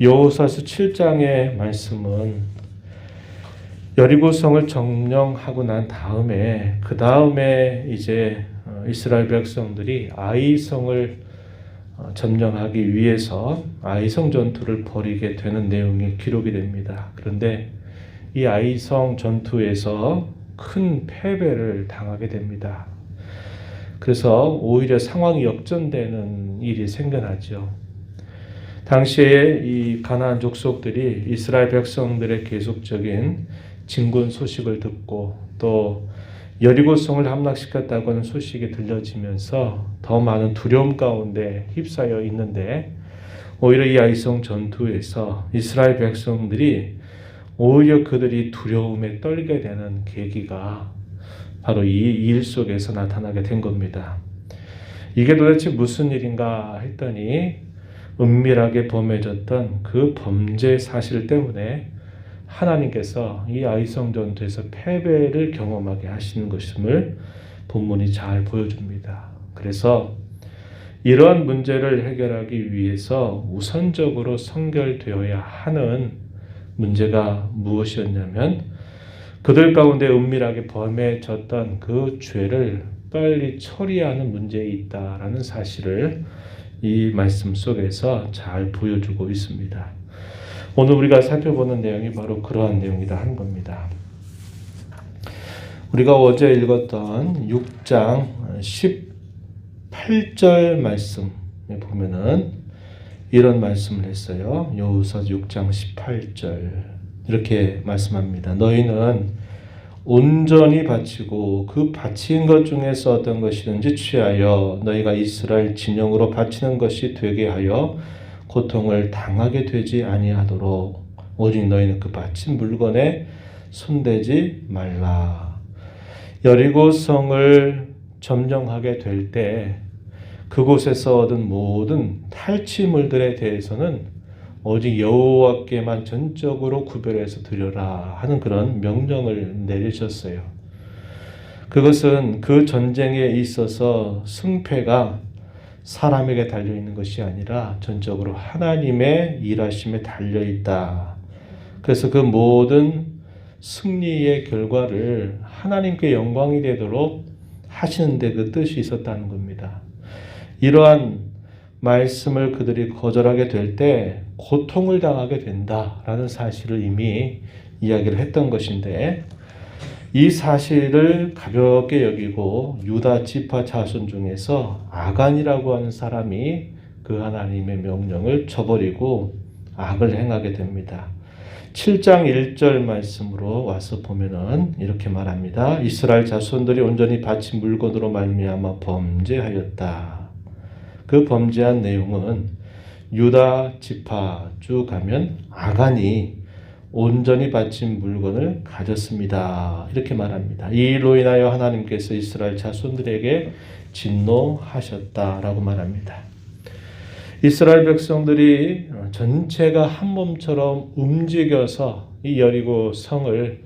여호수아서 7장의 말씀은 여리고성을 점령하고 난 다음에 그 다음에 이제 이스라엘 백성들이 아이성을 점령하기 위해서 아이성 전투를 벌이게 되는 내용이 기록이 됩니다. 그런데 이 아이성 전투에서 큰 패배를 당하게 됩니다. 그래서 오히려 상황이 역전되는 일이 생겨나죠. 당시에 이 가나안 족속들이 이스라엘 백성들의 계속적인 진군 소식을 듣고 또 여리고성을 함락시켰다고 하는 소식이 들려지면서 더 많은 두려움 가운데 휩싸여 있는데 오히려 이 아이성 전투에서 이스라엘 백성들이 오히려 그들이 두려움에 떨게 되는 계기가 바로 이 일 속에서 나타나게 된 겁니다. 이게 도대체 무슨 일인가 했더니 은밀하게 범해졌던 그 범죄 사실 때문에 하나님께서 이 아이성 전투에서 패배를 경험하게 하시는 것임을 본문이 잘 보여줍니다. 그래서 이러한 문제를 해결하기 위해서 우선적으로 선결되어야 하는 문제가 무엇이었냐면 그들 가운데 은밀하게 범해졌던 그 죄를 빨리 처리하는 문제에 있다라는 사실을 이 말씀 속에서 잘 보여주고 있습니다. 오늘 우리가 살펴보는 내용이 바로 그러한 내용이다 하는 겁니다. 우리가 어제 읽었던 6장 18절 말씀에 보면은 이런 말씀을 했어요. 여호수아 6장 18절 이렇게 말씀합니다. 너희는 온전히 바치고 그 바친 것 중에서 어떤 것이든지 취하여 너희가 이스라엘 진영으로 바치는 것이 되게 하여 고통을 당하게 되지 아니하도록 오직 너희는 그 바친 물건에 손대지 말라. 여리고성을 점령하게 될 때 그곳에서 얻은 모든 탈취물들에 대해서는 오직 여호와께만 전적으로 구별해서 드려라 하는 그런 명령을 내리셨어요. 그것은 그 전쟁에 있어서 승패가 사람에게 달려있는 것이 아니라 전적으로 하나님의 일하심에 달려있다. 그래서 그 모든 승리의 결과를 하나님께 영광이 되도록 하시는데 그 뜻이 있었다는 겁니다. 이러한 말씀을 그들이 거절하게 될 때 고통을 당하게 된다라는 사실을 이미 이야기를 했던 것인데 이 사실을 가볍게 여기고 유다 지파 자손 중에서 아간이라고 하는 사람이 그 하나님의 명령을 저버리고 악을 행하게 됩니다. 7장 1절 말씀으로 와서 보면은 이렇게 말합니다. 이스라엘 자손들이 온전히 바친 물건으로 말미암아 범죄하였다. 그 범죄한 내용은 유다 지파 쭉 가면 아간이 온전히 바친 물건을 가졌습니다. 이렇게 말합니다. 이 일로 인하여 하나님께서 이스라엘 자손들에게 진노하셨다라고 말합니다. 이스라엘 백성들이 전체가 한 몸처럼 움직여서 이 여리고 성을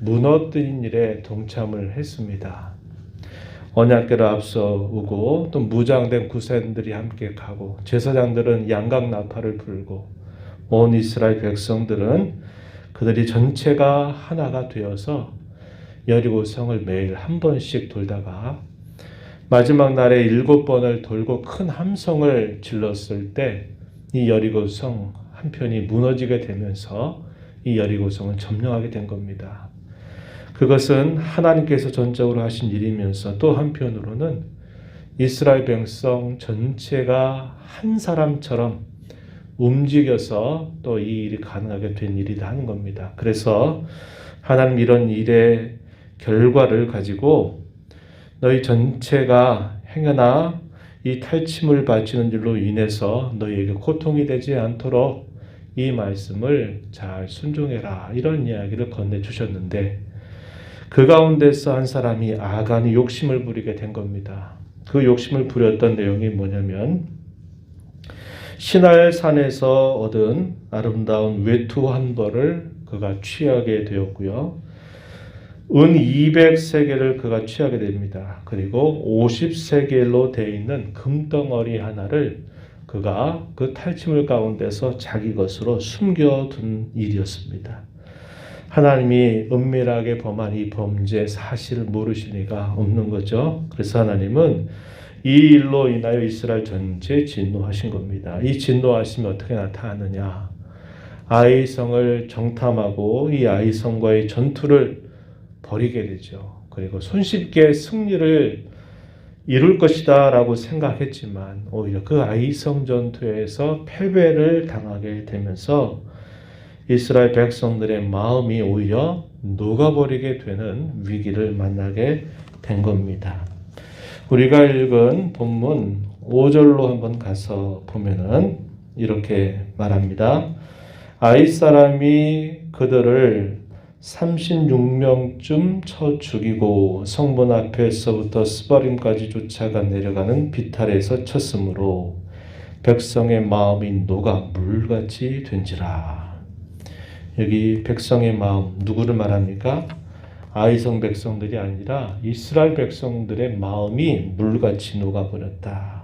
무너뜨린 일에 동참을 했습니다. 언약궤를 앞서오고 또 무장된 구세들이 함께 가고 제사장들은 양각 나팔을 불고 온 이스라엘 백성들은 그들이 전체가 하나가 되어서 여리고 성을 매일 한 번씩 돌다가 마지막 날에 7번을 돌고 큰 함성을 질렀을 때 이 여리고 성 한편이 무너지게 되면서 이 여리고 성을 점령하게 된 겁니다. 그것은 하나님께서 전적으로 하신 일이면서 또 한편으로는 이스라엘 백성 전체가 한 사람처럼 움직여서 또 이 일이 가능하게 된 일이다 하는 겁니다. 그래서 하나님 이런 일의 결과를 가지고 너희 전체가 행여나 이 탈취물 바치는 일로 인해서 너희에게 고통이 되지 않도록 이 말씀을 잘 순종해라 이런 이야기를 건네주셨는데 그 가운데서 한 사람이 아간이 욕심을 부리게 된 겁니다. 그 욕심을 부렸던 내용이 뭐냐면 시날산에서 얻은 아름다운 외투 한 벌을 그가 취하게 되었고요. 은 200세겔을 그가 취하게 됩니다. 그리고 50세겔로 되어 있는 금덩어리 하나를 그가 그 탈취물 가운데서 자기 것으로 숨겨둔 일이었습니다. 하나님이 은밀하게 범한 이 범죄 사실을 모르실 리가 없는 거죠. 그래서 하나님은 이 일로 인하여 이스라엘 전체에 진노하신 겁니다. 이 진노하심이 어떻게 나타나느냐? 아이성을 정탐하고 이 아이성과의 전투를 벌이게 되죠. 그리고 손쉽게 승리를 이룰 것이다 라고 생각했지만 오히려 그 아이성 전투에서 패배를 당하게 되면서 이스라엘 백성들의 마음이 오히려 녹아버리게 되는 위기를 만나게 된 겁니다. 우리가 읽은 본문 5절로 한번 가서 보면은 이렇게 말합니다. 아이 사람이 그들을 36명쯤 쳐 죽이고 성문 앞에서부터 스바림까지 쫓아가 내려가는 비탈에서 쳤으므로 백성의 마음이 녹아 물같이 된지라. 여기 백성의 마음 누구를 말합니까? 아이성 백성들이 아니라 이스라엘 백성들의 마음이 물같이 녹아버렸다.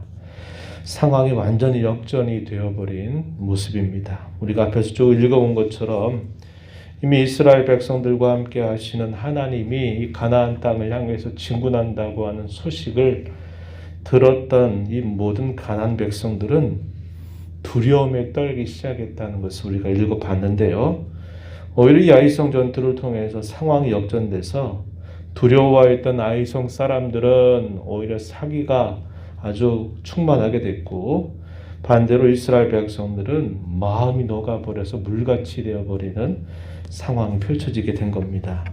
상황이 완전히 역전이 되어버린 모습입니다. 우리가 앞에서 쭉 읽어본 것처럼 이미 이스라엘 백성들과 함께 하시는 하나님이 이 가나안 땅을 향해서 진군한다고 하는 소식을 들었던 이 모든 가나안 백성들은 두려움에 떨기 시작했다는 것을 우리가 읽어봤는데요. 오히려 이 아이성 전투를 통해서 상황이 역전돼서 두려워했던 아이성 사람들은 오히려 사기가 아주 충만하게 됐고 반대로 이스라엘 백성들은 마음이 녹아버려서 물같이 되어버리는 상황이 펼쳐지게 된 겁니다.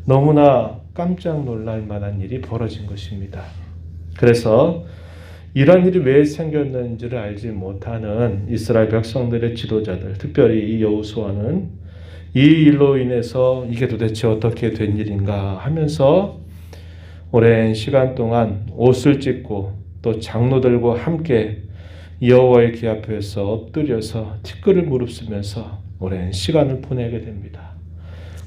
너무나 깜짝 놀랄 만한 일이 벌어진 것입니다. 그래서 이런 일이 왜 생겼는지를 알지 못하는 이스라엘 백성들의 지도자들, 특별히 이 여호수아는 이 일로 인해서 이게 도대체 어떻게 된 일인가 하면서 오랜 시간 동안 옷을 찢고 또 장로들과 함께 여호와의 기 앞에서 엎드려서 티끌을 무릅쓰면서 오랜 시간을 보내게 됩니다.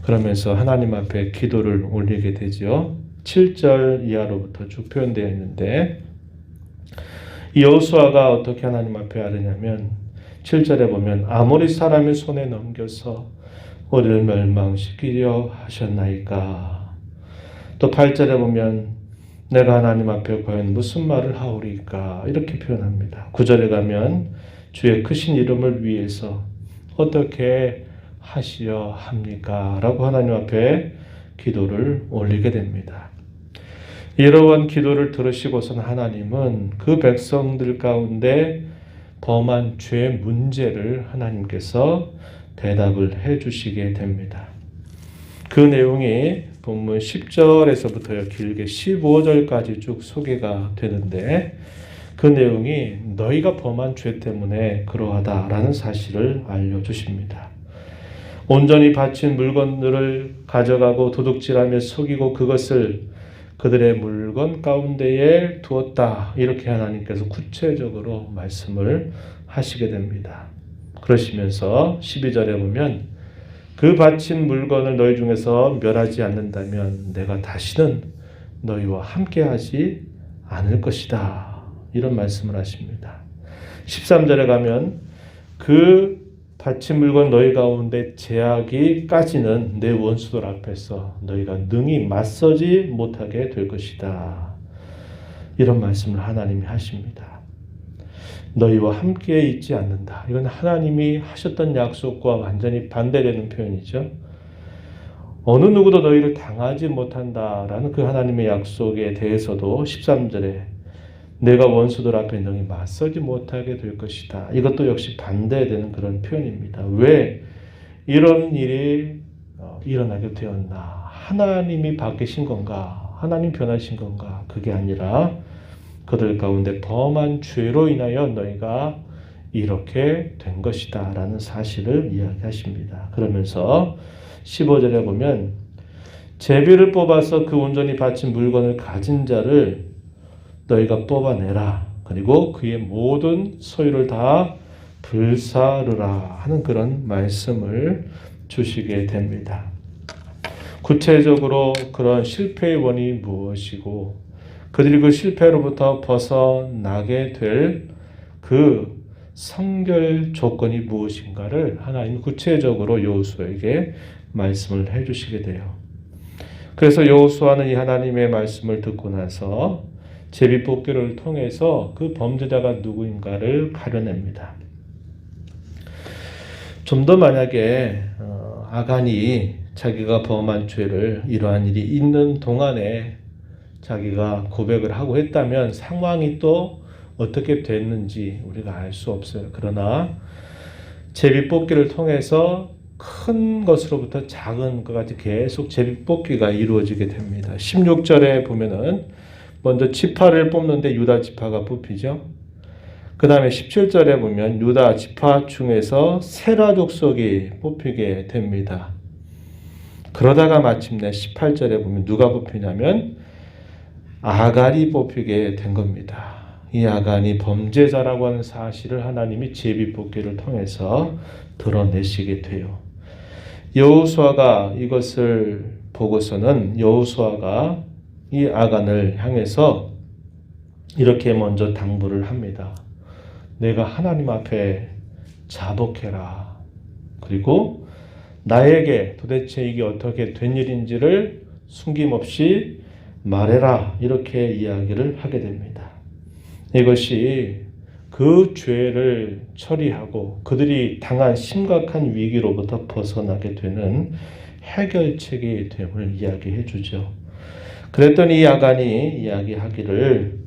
그러면서 하나님 앞에 기도를 올리게 되죠. 7절 이하로부터 쭉 표현되어 있는데 이 여호수아가 어떻게 하나님 앞에 아뢰냐면 7절에 보면 아모리 사람의 손에 넘겨서 우리를 멸망시키려 하셨나이까. 또 8절에 보면 내가 하나님 앞에 과연 무슨 말을 하오리까 이렇게 표현합니다. 9절에 가면 주의 크신 이름을 위해서 어떻게 하시려 합니까? 라고 하나님 앞에 기도를 올리게 됩니다. 이러한 기도를 들으시고선 하나님은 그 백성들 가운데 범한 죄의 문제를 하나님께서 대답을 해 주시게 됩니다. 그 내용이 본문 10절에서부터 길게 15절까지 쭉 소개가 되는데 그 내용이 너희가 범한 죄 때문에 그러하다라는 사실을 알려주십니다. 온전히 바친 물건들을 가져가고 도둑질하며 속이고 그것을 그들의 물건 가운데에 두었다. 이렇게 하나님께서 구체적으로 말씀을 하시게 됩니다. 그러시면서 12절에 보면 그 바친 물건을 너희 중에서 멸하지 않는다면 내가 다시는 너희와 함께하지 않을 것이다. 이런 말씀을 하십니다. 13절에 가면 그 바친 물건 너희 가운데 제약이 까지는 내 원수들 앞에서 너희가 능히 맞서지 못하게 될 것이다. 이런 말씀을 하나님이 하십니다. 너희와 함께 있지 않는다. 이건 하나님이 하셨던 약속과 완전히 반대되는 표현이죠. 어느 누구도 너희를 당하지 못한다라는 그 하나님의 약속에 대해서도 13절에 내가 원수들 앞에 능히 맞서지 못하게 될 것이다. 이것도 역시 반대되는 그런 표현입니다. 왜 이런 일이 일어나게 되었나? 하나님이 바뀌신 건가? 하나님 변하신 건가? 그게 아니라 그들 가운데 범한 죄로 인하여 너희가 이렇게 된 것이다 라는 사실을 이야기하십니다. 그러면서 15절에 보면 제비를 뽑아서 그 온전히 바친 물건을 가진 자를 너희가 뽑아내라. 그리고 그의 모든 소유를 다 불사르라 하는 그런 말씀을 주시게 됩니다. 구체적으로 그런 실패의 원인이 무엇이고 그들이 그 실패로부터 벗어나게 될 그 성결 조건이 무엇인가를 하나님 구체적으로 여호수아에게 말씀을 해주시게 돼요. 그래서 여호수아는 이 하나님의 말씀을 듣고 나서 제비뽑기를 통해서 그 범죄자가 누구인가를 가려냅니다. 좀 더 만약에 아간이 자기가 범한 죄를 이러한 일이 있는 동안에 자기가 고백을 하고 했다면 상황이 또 어떻게 됐는지 우리가 알 수 없어요. 그러나 제비뽑기를 통해서 큰 것으로부터 작은 것까지 계속 제비뽑기가 이루어지게 됩니다. 16절에 보면은 먼저 지파를 뽑는데 유다 지파가 뽑히죠. 그 다음에 17절에 보면 유다 지파 중에서 세라 족속이 뽑히게 됩니다. 그러다가 마침내 18절에 보면 누가 뽑히냐면 아간이 뽑히게 된 겁니다. 이 아간이 범죄자라고 하는 사실을 하나님이 제비뽑기를 통해서 드러내시게 돼요. 여호수아가 이것을 보고서는 여호수아가 이 아간을 향해서 이렇게 먼저 당부를 합니다. 내가 하나님 앞에 자복해라. 그리고 나에게 도대체 이게 어떻게 된 일인지를 숨김없이 말해라. 이렇게 이야기를 하게 됩니다. 이것이 그 죄를 처리하고 그들이 당한 심각한 위기로부터 벗어나게 되는 해결책이 됨을 이야기해 주죠. 그랬더니 이 아간이 이야기하기를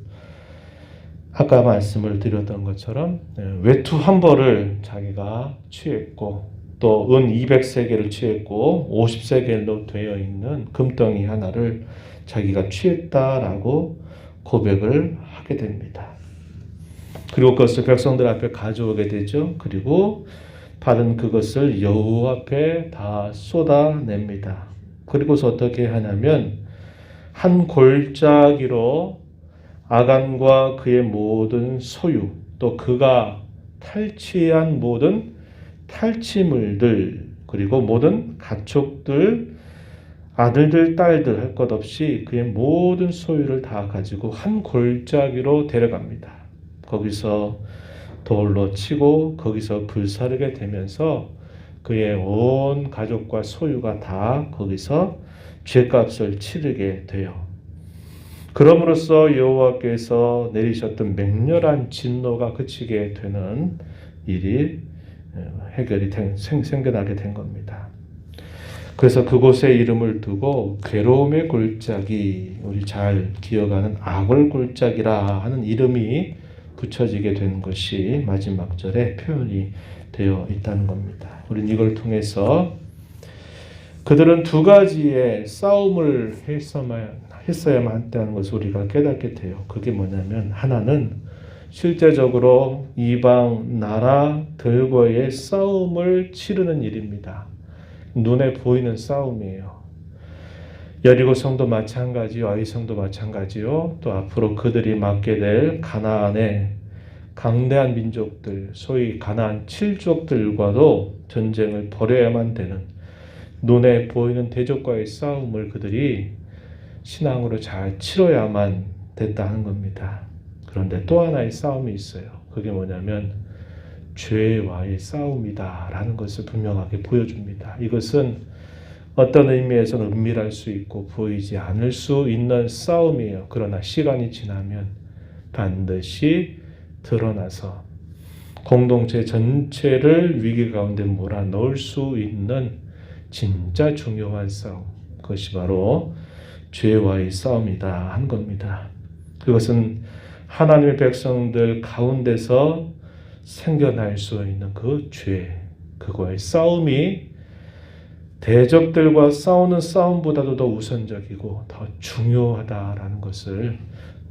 아까 말씀을 드렸던 것처럼 외투 한 벌을 자기가 취했고 또 은 200세겔을 취했고 50세겔로 되어 있는 금덩이 하나를 자기가 취했다라고 고백을 하게 됩니다. 그리고 그것을 백성들 앞에 가져오게 되죠. 그리고 받은 그것을 여호와 앞에 다 쏟아냅니다. 그리고서 어떻게 하냐면 한 골짜기로 아간과 그의 모든 소유 또 그가 탈취한 모든 탈취물들 그리고 모든 가축들 아들들 딸들 할 것 없이 그의 모든 소유를 다 가지고 한 골짜기로 데려갑니다. 거기서 돌로 치고 거기서 불사르게 되면서 그의 온 가족과 소유가 다 거기서 죄값을 치르게 돼요. 그럼으로써 여호와께서 내리셨던 맹렬한 진노가 그치게 되는 일이 해결이 생겨나게 된 겁니다. 그래서 그곳에 이름을 두고 괴로움의 골짜기, 우리 잘 기억하는 악을 골짜기라 하는 이름이 붙여지게 된 것이 마지막 절에 표현이 되어 있다는 겁니다. 우리는 이걸 통해서 그들은 두 가지의 싸움을 했어야만 한다는 것을 우리가 깨닫게 돼요. 그게 뭐냐면 하나는 실제적으로 이방 나라들과의 싸움을 치르는 일입니다. 눈에 보이는 싸움이에요. 여리고 성도 마찬가지요. 아이 성도 마찬가지요. 또 앞으로 그들이 맡게 될 가나안의 강대한 민족들, 소위 가나안 7족들과도 전쟁을 벌여야만 되는 눈에 보이는 대적과의 싸움을 그들이 신앙으로 잘 치러야만 됐다 하는 겁니다. 그런데 또 하나의 싸움이 있어요. 그게 뭐냐면 죄와의 싸움이다라는 것을 분명하게 보여줍니다. 이것은 어떤 의미에서는 은밀할 수 있고 보이지 않을 수 있는 싸움이에요. 그러나 시간이 지나면 반드시 드러나서 공동체 전체를 위기 가운데 몰아넣을 수 있는 진짜 중요한 싸움. 그것이 바로 죄와의 싸움이다 한 겁니다. 그것은 하나님의 백성들 가운데서 생겨날 수 있는 그 죄, 그거의 싸움이 대적들과 싸우는 싸움보다도 더 우선적이고 더 중요하다라는 것을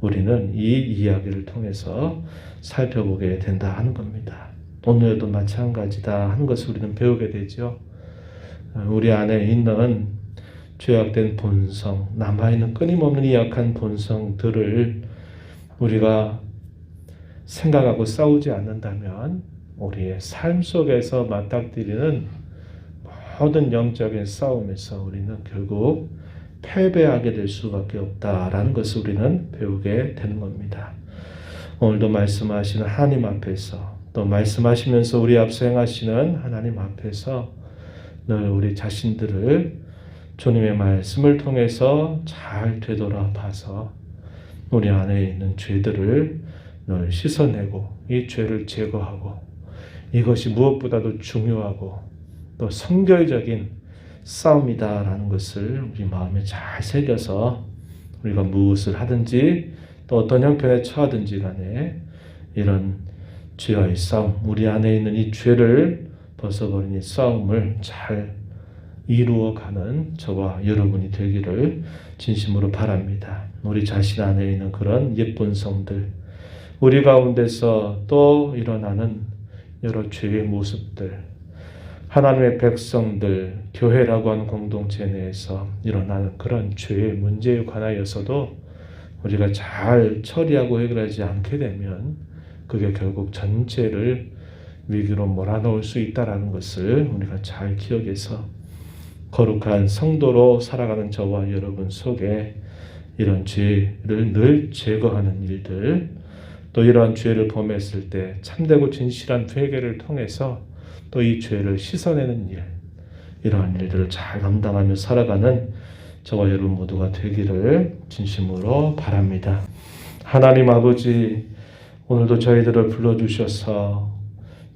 우리는 이 이야기를 통해서 살펴보게 된다 하는 겁니다. 오늘도 마찬가지다 하는 것을 우리는 배우게 되죠. 우리 안에 있는 죄악된 본성, 남아있는 끊임없는 이 약한 본성들을 우리가 생각하고 싸우지 않는다면 우리의 삶 속에서 맞닥뜨리는 모든 영적인 싸움에서 우리는 결국 패배하게 될 수밖에 없다라는 것을 우리는 배우게 되는 겁니다. 오늘도 말씀하시는 하나님 앞에서 또 말씀하시면서 우리 앞서 행하시는 하나님 앞에서 늘 우리 자신들을 주님의 말씀을 통해서 잘 되돌아봐서 우리 안에 있는 죄들을 늘 씻어내고 이 죄를 제거하고 이것이 무엇보다도 중요하고 또 성결적인 싸움이다라는 것을 우리 마음에 잘 새겨서 우리가 무엇을 하든지 또 어떤 형편에 처하든지 간에 이런 죄와의 싸움, 우리 안에 있는 이 죄를 벗어버린 이 싸움을 잘 이루어가는 저와 여러분이 되기를 진심으로 바랍니다. 우리 자신 안에 있는 그런 예쁜 성들, 우리 가운데서 또 일어나는 여러 죄의 모습들, 하나님의 백성들, 교회라고 하는 공동체 내에서 일어나는 그런 죄의 문제에 관하여서도 우리가 잘 처리하고 해결하지 않게 되면 그게 결국 전체를 위기로 몰아넣을 수 있다는 것을 우리가 잘 기억해서 거룩한 성도로 살아가는 저와 여러분 속에 이런 죄를 늘 제거하는 일들, 또 이러한 죄를 범했을 때 참되고 진실한 회개를 통해서 또 이 죄를 씻어내는 일, 이러한 일들을 잘 감당하며 살아가는 저와 여러분 모두가 되기를 진심으로 바랍니다. 하나님 아버지, 오늘도 저희들을 불러주셔서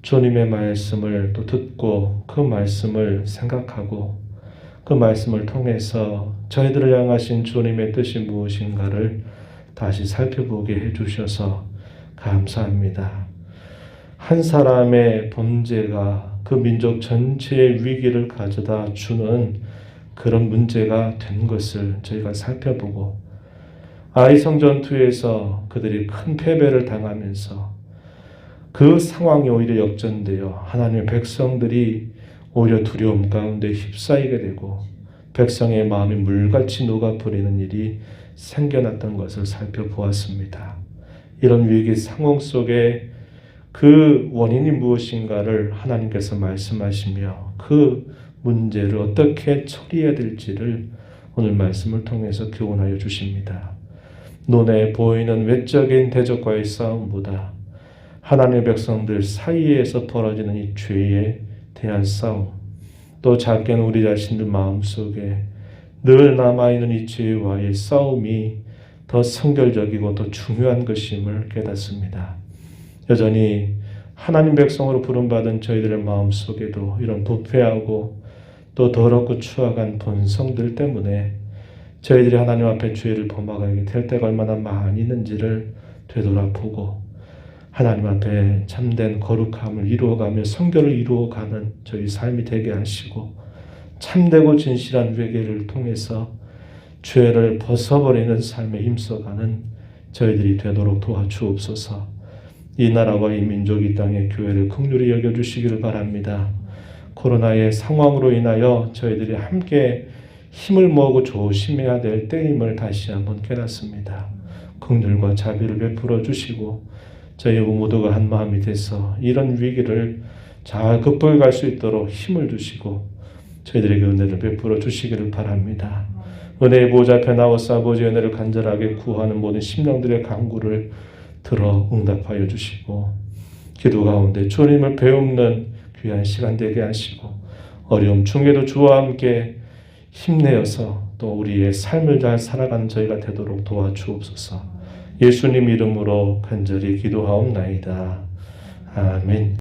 주님의 말씀을 또 듣고 그 말씀을 생각하고 그 말씀을 통해서 저희들을 향하신 주님의 뜻이 무엇인가를 다시 살펴보게 해주셔서 감사합니다. 한 사람의 범죄가 그 민족 전체의 위기를 가져다 주는 그런 문제가 된 것을 저희가 살펴보고 아이성 전투에서 그들이 큰 패배를 당하면서 그 상황이 오히려 역전되어 하나님의 백성들이 오히려 두려움 가운데 휩싸이게 되고 백성의 마음이 물같이 녹아버리는 일이 생겨났던 것을 살펴보았습니다. 이런 위기 상황 속에 그 원인이 무엇인가를 하나님께서 말씀하시며 그 문제를 어떻게 처리해야 될지를 오늘 말씀을 통해서 교훈하여 주십니다. 눈에 보이는 외적인 대적과의 싸움보다 하나님의 백성들 사이에서 벌어지는 이 죄에 대한 싸움, 또 작게는 우리 자신들 마음속에 늘 남아있는 이 죄와의 싸움이 더 성결적이고 더 중요한 것임을 깨닫습니다. 여전히 하나님 백성으로 부름받은 저희들의 마음속에도 이런 부패하고 또 더럽고 추악한 본성들 때문에 저희들이 하나님 앞에 죄를 범하게 될 때가 얼마나 많이 있는지를 되돌아보고 하나님 앞에 참된 거룩함을 이루어가며 성결을 이루어가는 저희 삶이 되게 하시고 참되고 진실한 회개를 통해서 죄를 벗어버리는 삶에 힘써가는 저희들이 되도록 도와주옵소서. 이 나라와 이 민족, 이 땅의 교회를 긍휼히 여겨주시기를 바랍니다. 코로나의 상황으로 인하여 저희들이 함께 힘을 모으고 조심해야 될 때임을 다시 한번 깨닫습니다. 긍휼과 자비를 베풀어 주시고 저희 모두가 한 마음이 돼서 이런 위기를 잘 극복할 수 있도록 힘을 주시고 저희들에게 은혜를 베풀어 주시기를 바랍니다. 은혜의 보좌 앞에 나와서 아버지의 은혜를 간절하게 구하는 모든 심령들의 간구를 들어 응답하여 주시고 기도 가운데 주님을 배우는 귀한 시간 되게 하시고 어려움 중에도 주와 함께 힘내어서 또 우리의 삶을 잘 살아가는 저희가 되도록 도와주옵소서. 예수님 이름으로 간절히 기도하옵나이다. 아멘.